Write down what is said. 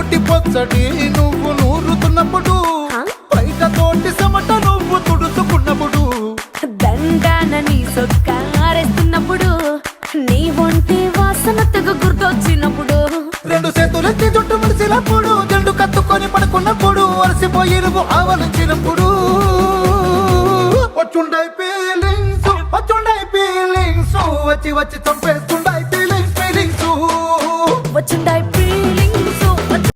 నోటి పచ్చడి నువ్వు నూరుతున్నప్పుడు, బయట తోటి సమట నువ్వు తుడుచుకున్నప్పుడు, దండాన నీ సొక్కారేస్తున్నప్పుడు, నీ ఒంటి వాసనతకు గుర్తొచ్చినప్పుడు, రెండు చేతులెత్తి జుట్టు ముడిసినప్పుడు, జండు కత్తుకొని పడుకున్నప్పుడు, అలసిపోయి నువ్వు ఆవలించినప్పుడు, వచ్చుండై ఫీలింగ్స్ వచ్చి వచ్చి చంపేసి